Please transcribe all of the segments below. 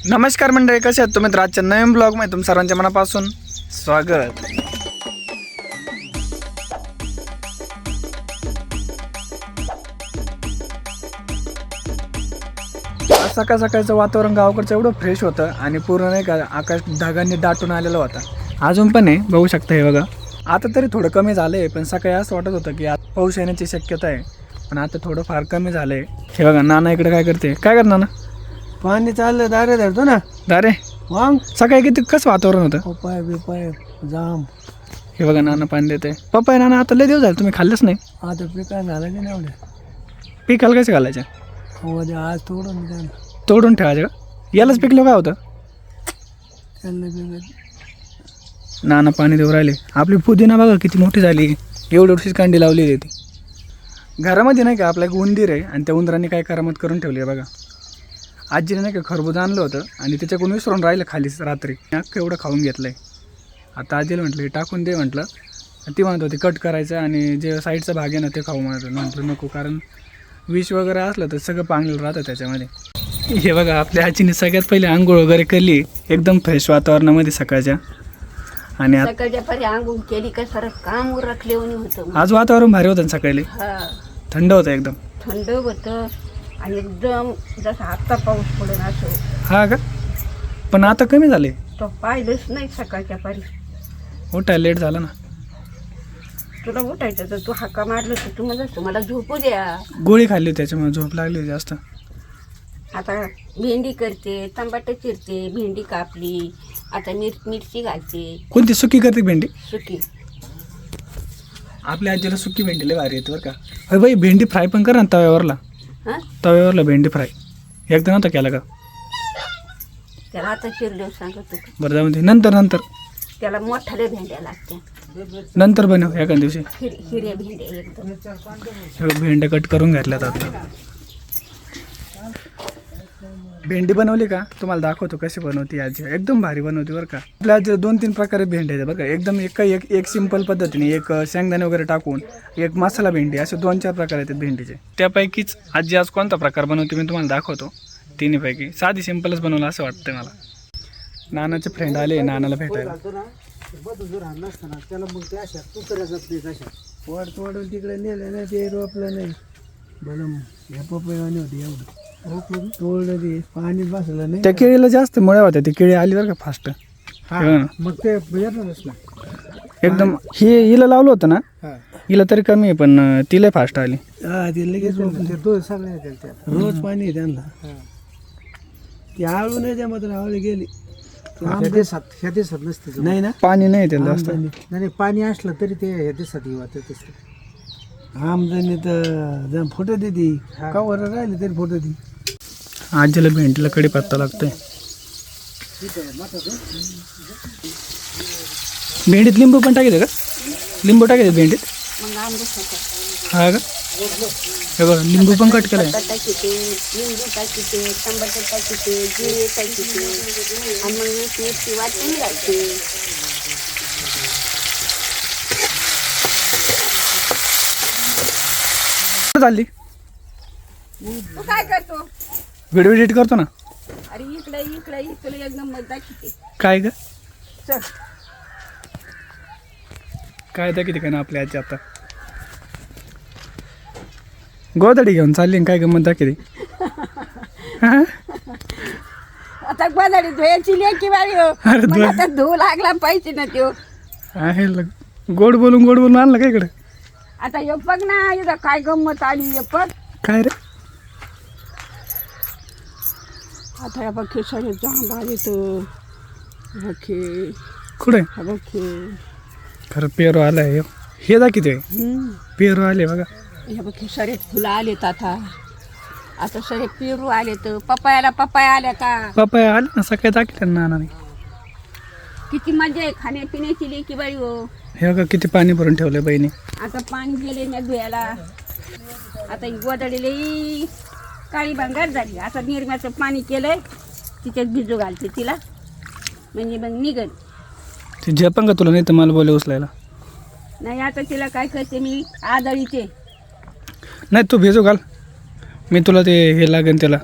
नमस्कार मंडळी, कसे आहात तुम्ही? आजच्या नवीन ब्लॉगमध्ये तुम सर्वांच्या मनापासून स्वागत. सकाळ सकाळचं वातावरण गावाकडचं एवढं फ्रेश होतं आणि पूर्ण नाही का आकाश ढगांनी दाटून आलेलं होता. अजून पण आहे, बघू शकता हे बघा. आता तरी थोडं कमी झालं आहे, पण सकाळी असं वाटत होतं की आज पाऊस येण्याची शक्यता आहे, पण आता थोडं फार कमी झालं आहे. हे बघा, नाना इकडे काय करते? काय कर नाना? पाणी चाललं दारे धरतो ना. दारे मग सकाळी किती कसं वातावरण होतं? पपाय बिपाय जाम. हे बघा, नाना पाणी देते. पप्पा आहे नाना, आता लय दिवस झाले तुम्ही खाल्लंच नाही. आता पिका झालं की नाही पिकाला कसे घालायचे? एवढे आज थोडं निघाल तोडून ठेवायचं का? यालाच पिकलं काय होतं? त्यांना नाना पाणी देऊ राहिले. आपली पुदिना बघा किती मोठी झाली, एवढीच कांडी लावलेली ती. घरामध्ये नाही का आपला एक उंदीर आहे आणि त्या उंदराने काय करामत करून ठेवली आहे बघा. आजीने नाही का खरबूज आणलं होतं आणि त्याच्याकडून विसरून राहिलं खालीच रात्री. अख्खं एवढं खाऊन घेतलंय. आता आजीला म्हटलं हे टाकून दे म्हटलं. ती म्हणत होती कट करायचं आणि जे साईडचा भाग आहे ना ते खाऊ म्हणत. म्हटलं नको, कारण विष वगैरे असलं तर सगळं पांगलेलं राहतं त्याच्यामध्ये. हे बघा, आपल्या आजीने सगळ्यात पहिले आंघोळ वगैरे केली एकदम फ्रेश वातावरणामध्ये सकाळच्या. आणि सकाळच्या परी आंघोळ केली का सारं काम उरकले होतं. आज वातावरण भारी होतं ना सकाळी, हा, थंड होतं एकदम. थंड होतं आणि एकदम जसं आत्ता पाऊस पडून असं. हा का? पण आता कमी झाले. तो पाहिलंच नाही सकाळच्या परी. उठायला लेट झाला ना. तुला उठायचं तर तू हाका मारलं तर तू मला झोपू द्या. गोळी खाल्ली त्याच्यामुळे झोप लागली जास्त. आता भेंडी करते, टमाटर चिरते, भेंडी कापली, आता मिरची घालते. कोणती सुकी करते भेंडी? सुकी. आपल्या आजीला सुकी भेंडी लय भारी येते बरं का. अरे बाई, भेंडी फ्राय पण करा ना तव्यावरला. हां, तव्यावरला भेंडी फ्राय एकदा नव्हता केला का? त्याला आता चिरले सांगत होतो. बरं जाऊन दे, नंतर त्याला मोठाले भेंड्या लागते. नंतर बनव एका दिवशी. हिरव्या भेंड्या एकदम. हे भेंड्या कट करून घेतल्यात आता. भेंडी बनवली का तुम्हाला दाखवतो कशी बनवती आजी. एकदम भारी बनवते बरं का. आपल्या आजी 2-3 प्रकारे भेंडी आहेत बरं का. एकदम एक सिंपल पद्धतीने, एक शेंगदाणे वगैरे टाकून, एक मसाला भेंडी, असे 2-4 प्रकार आहेत भेंडीचे. त्यापैकीच आजी आज कोणता प्रकार बनवते मी तुम्हाला दाखवतो. तिन्हीपैकी साधी सिंपलच बनवलं असं वाटतं मला. नानाचे फ्रेंड आले नानाला भेटायला. त्याला मग ते अशा तू करत नाही कशा वाढून तिकडे नेलं नाही ते रोपलं नाही. बरं ह्या पपईवाणी होती एवढं तोडलं ते पाणी बसलं नाही. त्या केळीला जास्त मुळ्या होत्या. ती केळी आली बरं का फास्ट. मग ते येणारच ना एकदम. हिला लावलं होतं ना, हिला तरी कमी आहे पण तिला फास्ट आली. हा ते लगेच रोज पाणी आहे त्यांना. ती आळू नाही त्या मात्र आवळी गेली. ह्या दिवसात नसते नाही ना, पाणी नाही त्याला जास्त. नाही पाणी असलं तरी ते ह्या दिवसात येत आमदानी तर फोटो देते का वर राहिले तरी फोटो दे. आजीला भेंडीला कढीपत्ता लागतोय. भेंडीत लिंबू पण टाकायचं का? लिंबू टाकायचं भेंडीत? मग आंबट होतं. हा का? हे बघा, लिंबू पण कट केलाय. टाकीते, लिंबू टाकीते, टमाटर टाकीते, जिरे टाकीते आणि मग मिरची वाटून घालते. चालली तू काय करतो? व्हिडिओ एडिट करतो ना. अरे इकडे तुला एकदम मग दाखवते. काय ग? चल. काय दाखवते काय ना आपल्या आजी आता गोदडी घेऊन चालली काय गंमत दाखवते. आता गोदाडी धुयाची लेकी बारी हो. अरे मग आता धुवू लागला पाहिजे ना त्यो. आहे गोड बोलून आणलं काय इकडे. आता हे बघ ना, इथं काय गंमत आली हे बघ. काय रे? आता या बघे सगळे जांब आले तर बघे कुठे? बघे. खरं पेरू आलाय. हे दाखवते पेरू आले बघा. हे बघे सरे फुलं आलेत. आता सरे पेरू आले तर पपाया आल्या का? पप्पा आले ना सकाळी दाखवले ना नानाने. किती मजा आहे खाण्यापिण्याची लेकी बाई हो. हे बघा किती पाणी भरून ठेवलं बहिणी. आता पाणी गेले ना धुयाला. आता ही गोदडीला काळी भांगार झाली. आता निरम्याचं पाणी केलंय, तिच्यात भिजू घालते तिला, म्हणजे मग निघल. ते झेपन का तुला? नाही तर मला बोले उचलायला. नाही आता तिला काय करते मी आदळीचे. नाही तू भिजू घाल, मी तुला ते हे लागेल त्याला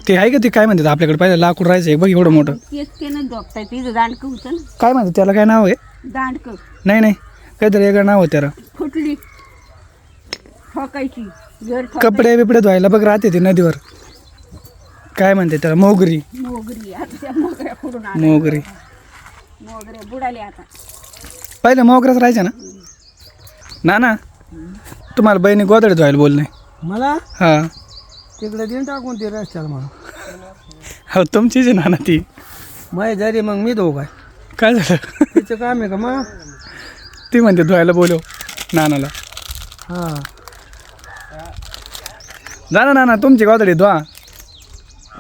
ते आहे का ते काय म्हणतात आपल्याकडे पाहिजे लाकूड राहायचं एक बघ एवढं मोठं. तेच त्यानं झोपताय तिथं दांडकं होतं ना. काय म्हणतात त्याला काय नाव आहे? दांडकं नाही नाही काहीतरी वेगळं नाव आहे त्याला. फुटली ठोकायची घर कपडे बिपडे धुवायला बघ राहते ते नदीवर. काय म्हणते त्याला? मोगरी. मोगरी. आता त्या मोगऱ्या कुठून आल्या? मोगरी मोगऱ्या बुडाले आता. पहिले मोगराच राहायच्या ना ना. तुम्हाला बहिणी गोदडे धुवायला बोल नाही. मला हा तिकडे देऊन टाकून ते रस्त्याला मला. हो तुमचीच आहे नाना ती. माही झाली मग मी धुवू काय? काय झालं? तिचं काम आहे का मग? ती म्हणते धुवायला बोलव नानाला. हां जा ना नाना तुमची गोदडी धुवा.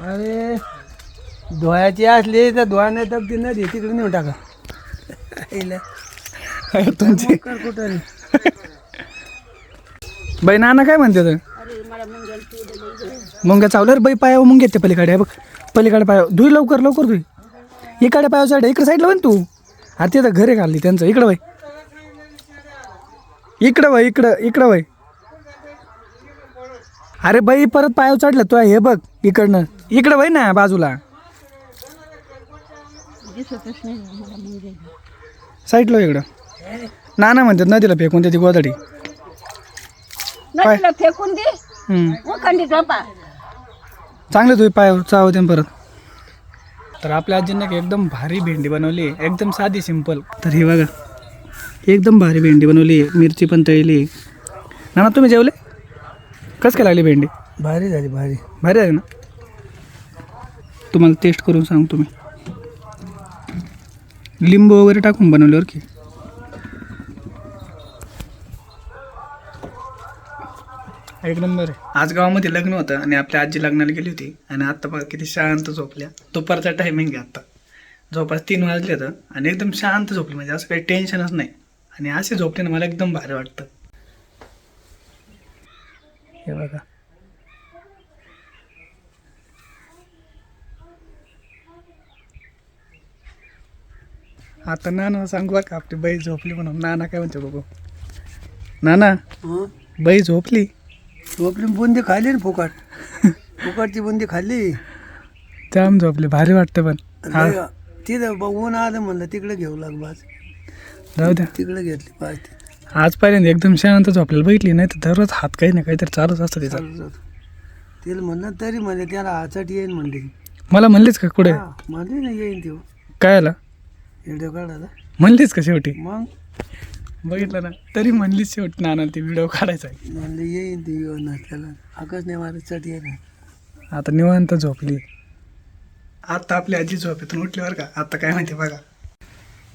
अरे धुवायची असली तर धुवा नाही तर ती नदी तिकडे नेऊन टाका. तुमची कर कुठं रे? बाई नाना काय म्हणते तर? अरे मला मुंग्याला मुंग्या चावलं रे बाई पायावर मुंग्या ते पलीकडे आहे बघ. पलीकडे पायावर धुई लवकर लवकर धुई. इकडे पायावर साईड इकडे साईडला बघ तू. आता तिथं घरे घालली त्यांचं. इकडं बाई इकडं बाई इकडं बाई. अरे बाई परत पायावर चढलं तू हे बघ इकडनं. इकडं बाई ना बाजूला दिसतच नाही मला मुंग्या. साईडला इकडं. नाना म्हणतात नदीला फेकून त्याची गोदडी. नदीला फेकून दे. हम्म. उखंडी झोपा. चांगले तुम्ही पाय चावते परत. तर आपल्या आजीने एकदम भारी भेंडी बनवली आहे. एकदम साधी सिंपल. तर हे बघा एकदम भारी भेंडी बनवली आहे. मिरची पण तळली आहे. नाना तुम्ही जेवले? कसं काय लागली भेंडी? भारी झाली भारी. भारी आहे ना. तुम्हाला टेस्ट करून सांग तुम्ही. लिंबू वगैरे टाकून बनवल्यावर की एक नंबर आहे. आज गावामध्ये लग्न होतं आणि आपल्या आजी लग्नाला गेली होती आणि आत्ता बघा किती शांत झोपल्या. दुपारचा टायमिंग आहे आत्ता. जवळपास 3 वाजले तर आणि एकदम शांत झोपली. म्हणजे असं काही टेन्शनच नाही. आणि असे झोपले ना मला एकदम भारी वाटतं. हे बघा आता नाना सांगू का आपली बाई झोपली म्हणून. नाना काय म्हणते बघू. नाना हं? बाई झोपली. झोपली बुंदी खाल्ली ना फुकट. फुकटची बुंदी खाल्ली. जाम झोपली. भारी वाटतं पण. हा लय- तिथं ऊन आलं म्हणलं तिकडे घेऊ लाग बाज. जाऊ द्या. तिकडे घेतली पाच ती. आज पहिल्यांदा एकदम शांत झोपलेलं बघितली. नाही तर दररोज हात काही ना काहीतरी चालूच असतं तिचा. चालू जातो. तिला म्हणलं तरी म्हणजे त्याला आचट येईन म्हणली. मला म्हणलीच का कुठे हा, म्हणली ना येईन तेव्हा काय आला? व्हिडिओ काढायला. म्हणलीच का शेवटी? मग बघितलं ना तरी म्हणलीच शेवटी नाना ती व्हिडिओ काढायचा आहे. म्हणलं येईन ती येऊन त्याला आकाश नाही मारत चट येईन. आता निवांत झोपली. आता आपली आजी झोपेतून उठली बरं का. आता काय म्हणते बघा.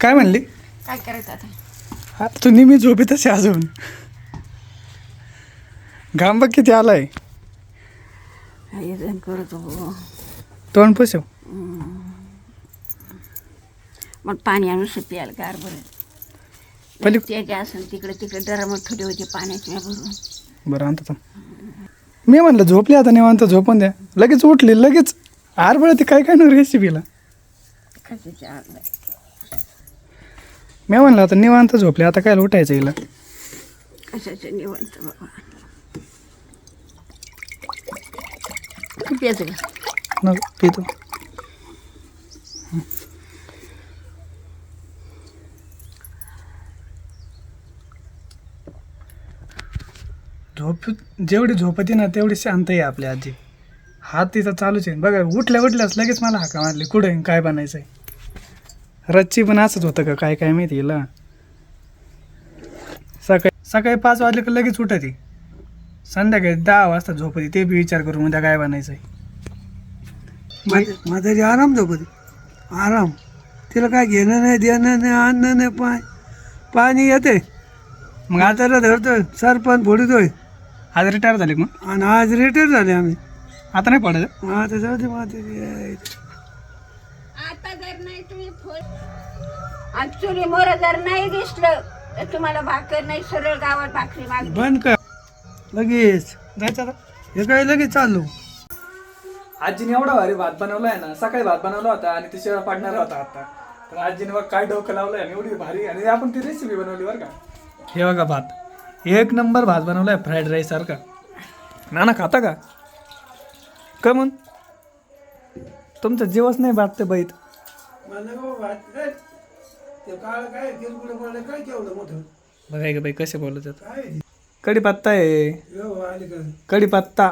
काय म्हणली? काय करायचं आता? आता तू नेहमी झोपेतच आहे अजून. घाम बघ किती आलाय. हे जण करतो. तोंड पुसव. मग पाणी आणून प्यायला गार पहिले बरं. त्याच्या असेल तिकडे तिकडे डरामट ठेवले होते पाण्याची भरून. बरं आणतो. मी म्हणलं झोपली आता निवांत झोपून द्या. लगेच उठली लगेच आरबळ ते काय काय ना रेसिपीला. कशाच्या आणलं? मी म्हणलं आता निवांत झोपले आता काय उठायचं हिला. कशाचं निवांत बाबा. तू प्यायचं का? नको पितो. झोप जेवढी झोपती ना तेवढी शांत आहे आपली आजी. हात तिचा चालूच आहे बघा. उठल्याच लगेच मला हाका मारली कुठे काय बनायचंय. रच्ची पण असंच होतं का काय काय माहिती हिला. सकाळी 5 वाजले का लगेच उठती. संध्याकाळी 10 वाजता झोपती. ते बी विचार करून उद्या काय बनायचंय. म्हातारी आराम झोपती. आराम. तिला काय घेणं नाही देणं नाही आणणं नाही. पाणी येते मग आता धरतोय सरपंच फोडतोय. आज रिटायर झाले का मग? आणि आज रिटायर झाले आम्ही. आता नाही पडायचं. आता जाऊ दे म्हातारी. आता जर नाही तुम्ही ऍक्च्युली मोर जर नाही दिसलं तर तुम्हाला भाकर नाही. सरळ गावात भाकरी मागली. बंद कर लगेच. जायचं आता. हे काय लगेच चाललो. आजीने एवढा भारी भात बनवलाय ना. सकाळी भात बनवला होता आणि ते शिळा पाडणार होता आता. तर आजीने बघ काय डोकं लावलंय आणि एवढी भारी. आणि आपण ती रेसिपी बनवली बरं का. हे बघा भात एक नंबर भात बनवलाय फ्राईड राईस सारखा. नाना खाता का? का मग तुमचं जीवच नाही बात बैत. मला बाबा ते काळ काय किरकुडं पडलं काय केवढं मोठं बघाय का बाई कसे बोलत आहेत. काय आहे ते? कढीपत्ता आहे. यो आले का कढीपत्ता.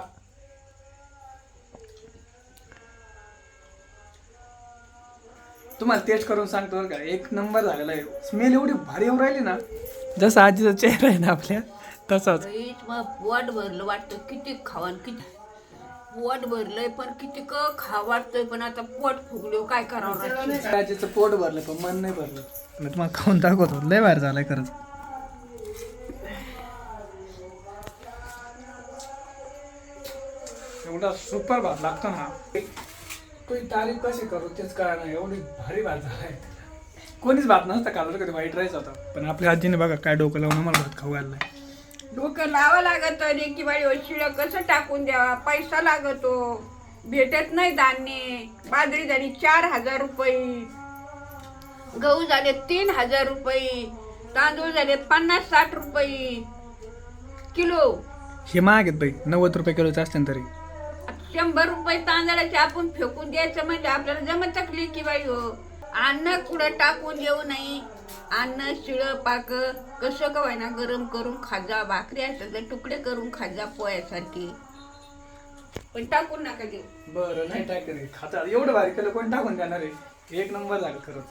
तुम्हाला टेस्ट करून सांगतो बरं का, एक नंबर झालेला आहे. स्मेल एवढी भारी येऊन राहिली ना, जसा आजीचा चेहरा आहे ना आपल्या तसाच. बाईच मग पोट भरलं वाटतं, किती खावान किती पोट भरलंय पण किती खा वाटतंय, पण आता पोट फुगलो काय करावं. आजीचं पोट भरलं पण मन नाही भरलं. मी तुम्हाला खाऊन दाखवतो, लय बाहेर झालाय खरंच. एवढा सुपर भात लागतो ना, कोणी तारीफ कशी करू तेच कळणार नाही. एवढी भारी भात झालाय. कोणीच भात नसता खाल्ला, कधी वाईट राहायचा होता. पण आपल्या आजीने बघा काय डोकं लावून आम्हाला भात खाऊ घाललाय. डोकं लावा लागत की बाई शिळ कसं टाकून द्यावा, पैसा लागतो, भेटत नाही धान्य. बाजरी झाली 4,000 रुपये, गहू झाले 3,000 रुपये, तांदूळ झाले 50-60 रुपये किलो. हे महाग आहेत बाई, 90 रुपये किलोचे असते तरी. 100 रुपये तांदळाचे आपण फेकून द्यायचं म्हणजे आपल्याला जमत तकली की बाई हो. अन्न कुठं टाकून देऊ नये. अन्न शिळं पाक कसं का व्हायना गरम करून खाजा, भाकरी असतात तर तुकडे करून खाजा पोह्यासारखी, पण टाकून नका देऊ. बरं नाही टाकले खाता. एवढं भारी केलं कोण टाकून देणार आहे. एक नंबर झालं खरंच.